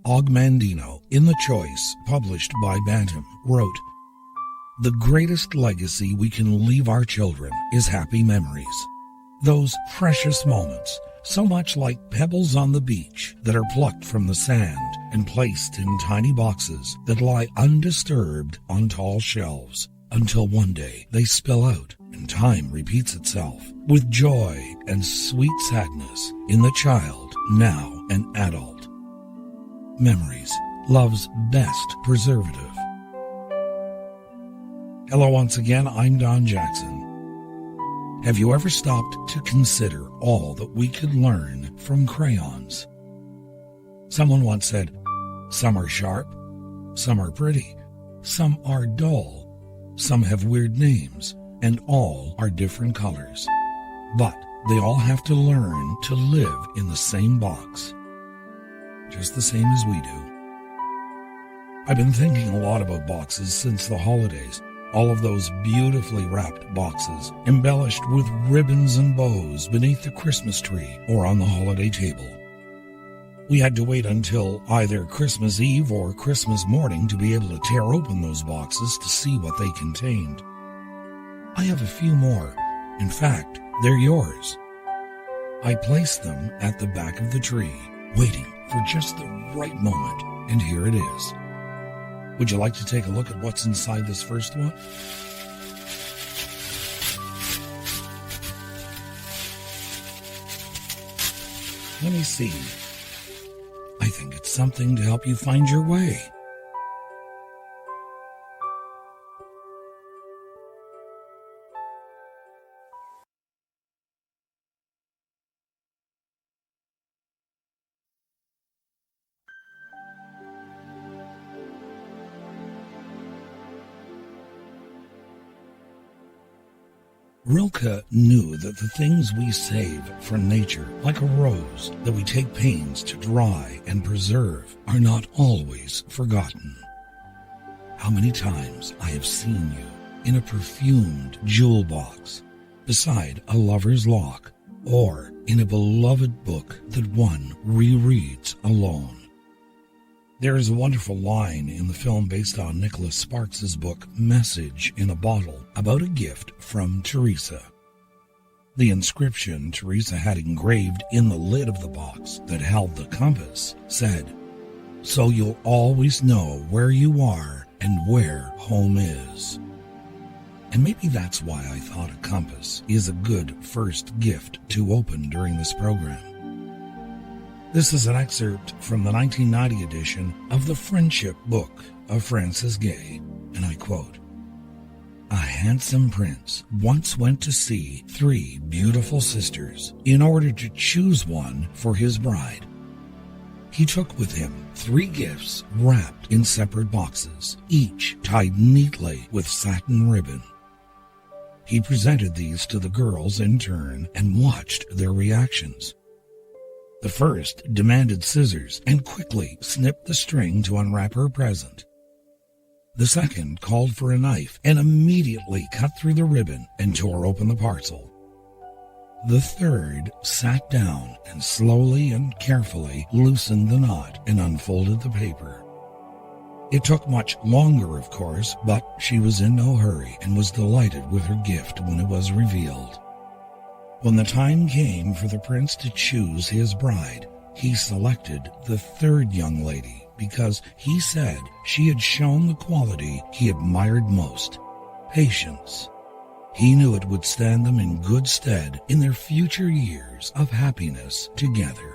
Ogmandino, in The Choice, published by Bantam, wrote, "The greatest legacy we can leave our children is happy memories. Those precious moments, so much like pebbles on the beach that are plucked from the sand and placed in tiny boxes that lie undisturbed on tall shelves until one day they spill out and time repeats itself with joy and sweet sadness in the child, now an adult. Memories, love's best preservative." Hello once again, I'm Don Jackson. Have you ever stopped to consider all that we could learn from crayons? Someone once said, some are sharp, some are pretty, some are dull, some have weird names, and all are different colors. But they all have to learn to live in the same box, just the same as we do. I've been thinking a lot about boxes since the holidays. All of those beautifully wrapped boxes, embellished with ribbons and bows beneath the Christmas tree or on the holiday table. We had to wait until either Christmas Eve or Christmas morning to be able to tear open those boxes to see what they contained. I have a few more. In fact, they're yours. I placed them at the back of the tree, waiting for just the right moment, and here it is. Would you like to take a look at what's inside this first one? Let me see. I think it's something to help you find your way. Rilke knew that the things we save for nature, like a rose that we take pains to dry and preserve, are not always forgotten. How many times I have seen you in a perfumed jewel box, beside a lover's lock, or in a beloved book that one rereads alone. There is a wonderful line in the film based on Nicholas Sparks's book Message in a Bottle about a gift from Teresa. The inscription Teresa had engraved in the lid of the box that held the compass said, "So you'll always know where you are and where home is." And maybe that's why I thought a compass is a good first gift to open during this program. This is an excerpt from the 1990 edition of the Friendship Book of Francis Gay, and I quote, "A handsome prince once went to see 3 beautiful sisters in order to choose one for his bride. He took with him 3 gifts wrapped in separate boxes, each tied neatly with satin ribbon. He presented these to the girls in turn and watched their reactions. The first demanded scissors and quickly snipped the string to unwrap her present. The second called for a knife and immediately cut through the ribbon and tore open the parcel. The third sat down and slowly and carefully loosened the knot and unfolded the paper. It took much longer, of course, but she was in no hurry and was delighted with her gift when it was revealed. When the time came for the prince to choose his bride, he selected the third young lady because he said she had shown the quality he admired most, patience. He knew it would stand them in good stead in their future years of happiness together."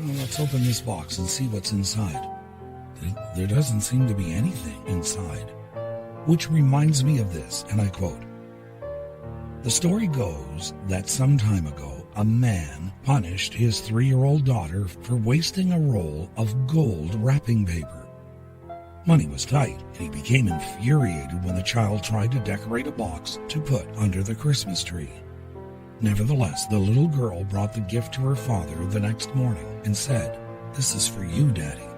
Let's open this box and see what's inside. There doesn't seem to be anything inside. Which reminds me of this, and I quote, "The story goes that some time ago, a man punished his 3-year-old daughter for wasting a roll of gold wrapping paper. Money was tight, and he became infuriated when the child tried to decorate a box to put under the Christmas tree. Nevertheless, the little girl brought the gift to her father the next morning and said, "This is for you, Daddy."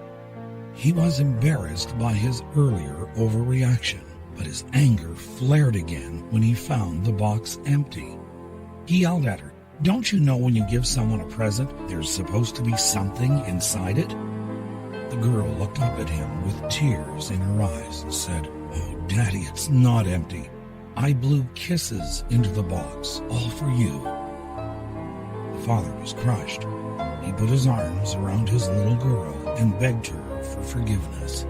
He was embarrassed by his earlier overreaction, but his anger flared again when he found the box empty. He yelled at her, "Don't you know when you give someone a present, there's supposed to be something inside it?" The girl looked up at him with tears in her eyes and said, "Oh, Daddy, it's not empty. I blew kisses into the box, all for you." The father was crushed. He put his arms around his little girl and begged her for forgiveness.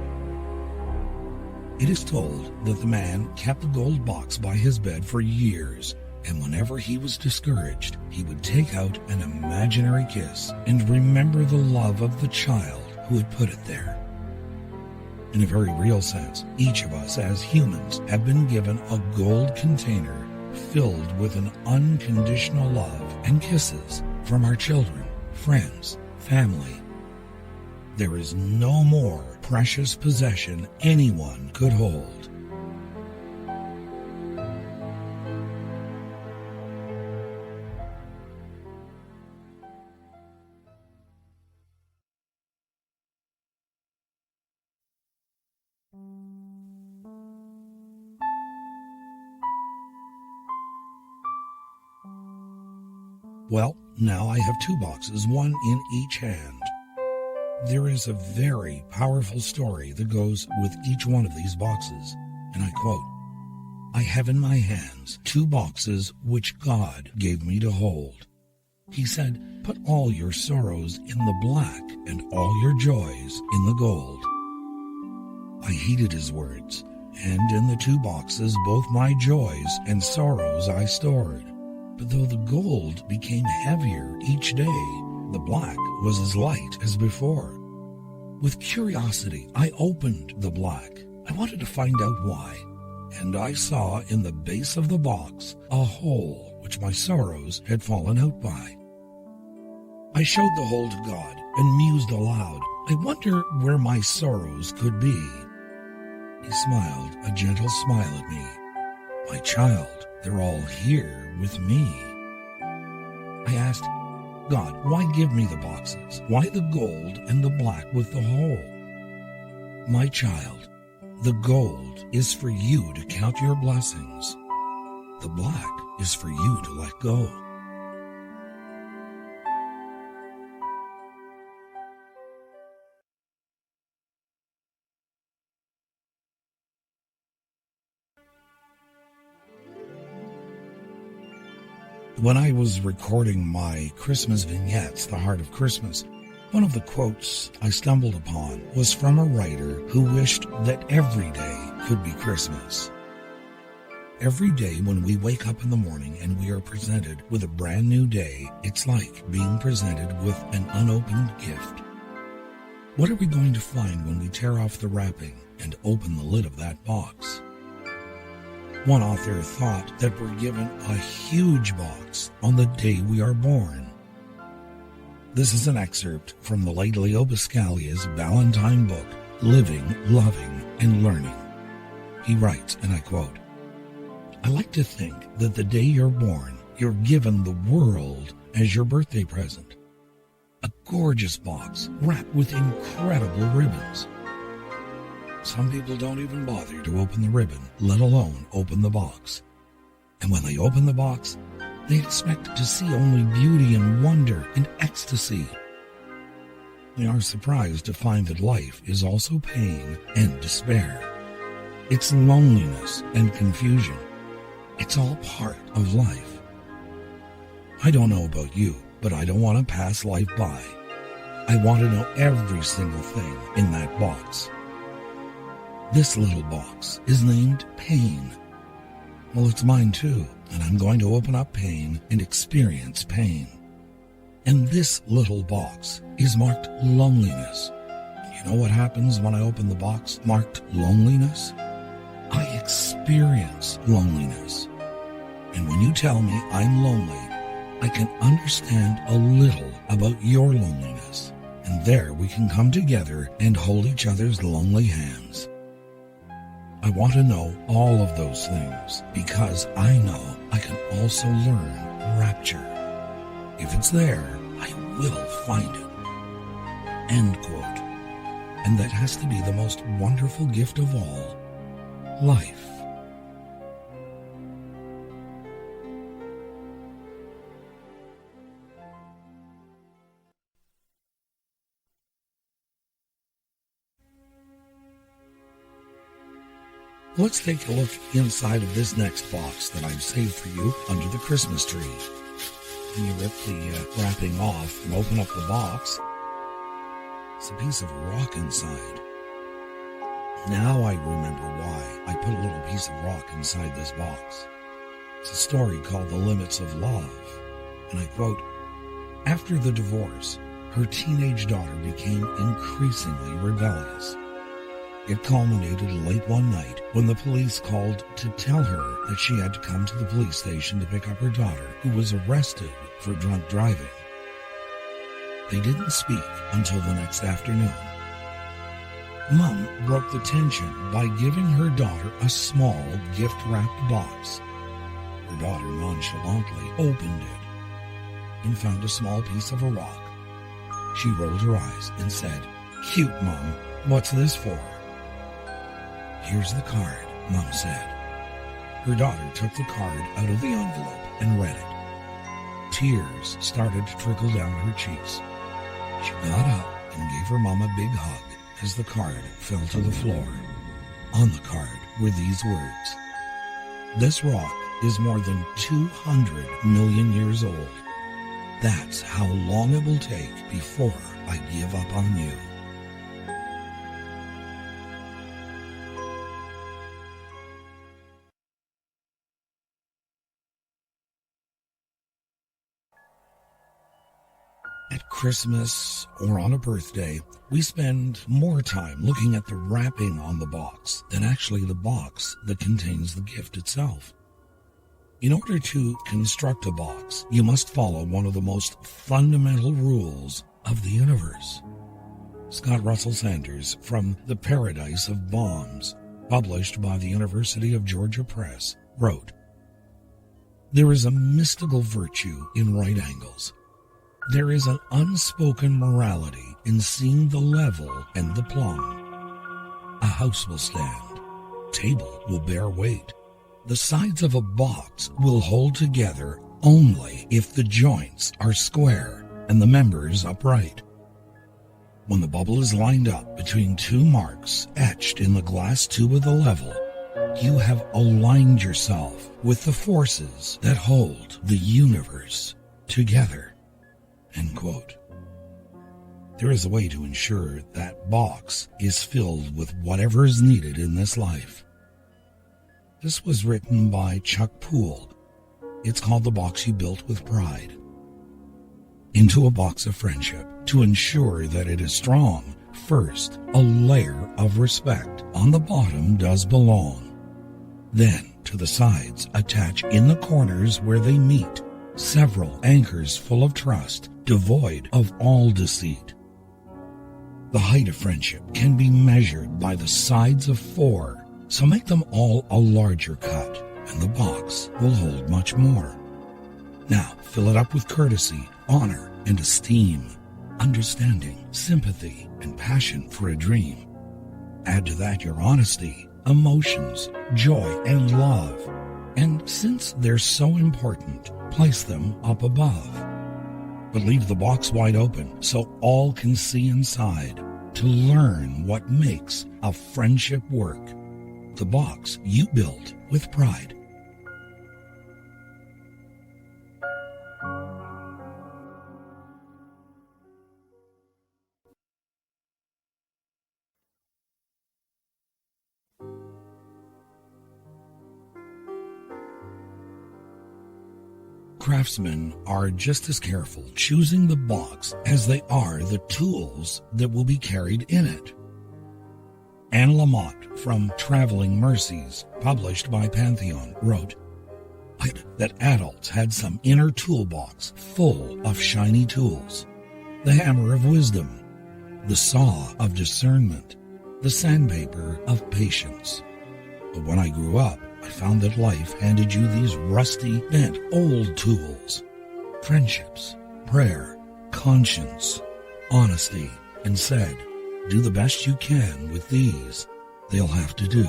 It is told that the man kept the gold box by his bed for years, and whenever he was discouraged, he would take out an imaginary kiss and remember the love of the child who had put it there. In a very real sense, each of us as humans have been given a gold container filled with an unconditional love and kisses from our children, friends, family. There is no more precious possession anyone could hold. Well, now I have two boxes, one in each hand. There is a very powerful story that goes with each one of these boxes, and I quote, "I have in my hands two boxes which God gave me to hold. He said, 'Put all your sorrows in the black and all your joys in the gold.' I heeded his words, and in the two boxes both my joys and sorrows I stored. But though the gold became heavier each day, the black was as light as before. With curiosity, I opened the black. I wanted to find out why, and I saw in the base of the box a hole which my sorrows had fallen out by. I showed the hole to God and mused aloud, I wonder where my sorrows could be. He smiled a gentle smile at me. My child, they're all here with me. I asked, God, why give me the boxes? Why the gold and the black with the hole? My child, the gold is for you to count your blessings. The black is for you to let go. When I was recording my Christmas vignettes, The Heart of Christmas, one of the quotes I stumbled upon was from a writer who wished that every day could be Christmas. Every day when we wake up in the morning and we are presented with a brand new day, it's like being presented with an unopened gift. What are we going to find when we tear off the wrapping and open the lid of that box? One author thought that we're given a huge box on the day we are born. This is an excerpt from the late Leo Buscalia's Valentine book, Living, Loving, and Learning. He writes, and I quote, I like to think that the day you're born, you're given the world as your birthday present. A gorgeous box wrapped with incredible ribbons. Some people don't even bother to open the ribbon, let alone open the box. And when they open the box, they expect to see only beauty and wonder and ecstasy. They are surprised to find that life is also pain and despair. It's loneliness and confusion. It's all part of life. I don't know about you, but I don't want to pass life by. I want to know every single thing in that box. This little box is named Pain. Well, it's mine too, and I'm going to open up pain and experience pain. And this little box is marked Loneliness. You know what happens when I open the box marked Loneliness? I experience loneliness. And when you tell me I'm lonely, I can understand a little about your loneliness. and there we can come together and hold each other's lonely hands. I want to know all of those things because I know I can also learn rapture. If it's there, I will find it." End quote. And that has to be the most wonderful gift of all, life. Let's take a look inside of this next box that I've saved for you under the Christmas tree. When you rip the wrapping off and open up the box, it's a piece of rock inside. Now I remember why I put a little piece of rock inside this box. It's a story called The Limits of Love, and I quote, "After the divorce, her teenage daughter became increasingly rebellious. It culminated late one night when the police called to tell her that she had to come to the police station to pick up her daughter, who was arrested for drunk driving. They didn't speak until the next afternoon. Mom broke the tension by giving her daughter a small gift-wrapped box. Her daughter nonchalantly opened it and found a small piece of a rock. She rolled her eyes and said, 'Cute, Mom. What's this for?' 'Here's the card,' Mom said. Her daughter took the card out of the envelope and read it. Tears started to trickle down her cheeks. She got up and gave her mom a big hug as the card fell to the floor. On the card were these words: 'This rock is more than 200 million years old. That's how long it will take before I give up on you.'" At Christmas or on a birthday, we spend more time looking at the wrapping on the box than actually the box that contains the gift itself. In order to construct a box, you must follow one of the most fundamental rules of the universe. Scott Russell Sanders from The Paradise of Bombs, published by the University of Georgia Press, wrote, "There is a mystical virtue in right angles. There is an unspoken morality in seeing the level and the plumb. A house will stand. Table will bear weight. The sides of a box will hold together only if the joints are square and the members upright. When the bubble is lined up between two marks etched in the glass tube of the level, you have aligned yourself with the forces that hold the universe together." End quote. There is a way to ensure that box is filled with whatever is needed in this life. This was written by Chuck Poole. It's called The Box You Built with Pride. Into a box of friendship, to ensure that it is strong, first, a layer of respect on the bottom does belong. Then, to the sides, attach in the corners where they meet several anchors full of trust, devoid of all deceit. The height of friendship can be measured by the sides of 4, so make them all a larger cut, and the box will hold much more. Now, fill it up with courtesy, honor, and esteem, understanding, sympathy, and passion for a dream. Add to that your honesty, emotions, joy, and love. And since they're so important, place them up above. But leave the box wide open so all can see inside to learn what makes a friendship work. The box you built with pride. Craftsmen are just as careful choosing the box as they are the tools that will be carried in it. Anne Lamott from Traveling Mercies, published by Pantheon, wrote that adults had some inner toolbox full of shiny tools. The hammer of wisdom, the saw of discernment, the sandpaper of patience. But when I grew up, I found that life handed you these rusty, bent, old tools. Friendships, prayer, conscience, honesty, and said, do the best you can with these. They'll have to do.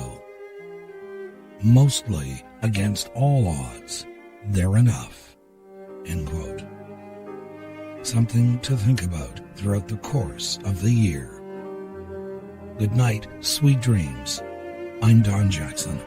Mostly, against all odds, they're enough. End quote. Something to think about throughout the course of the year. Good night, sweet dreams. I'm Don Jackson.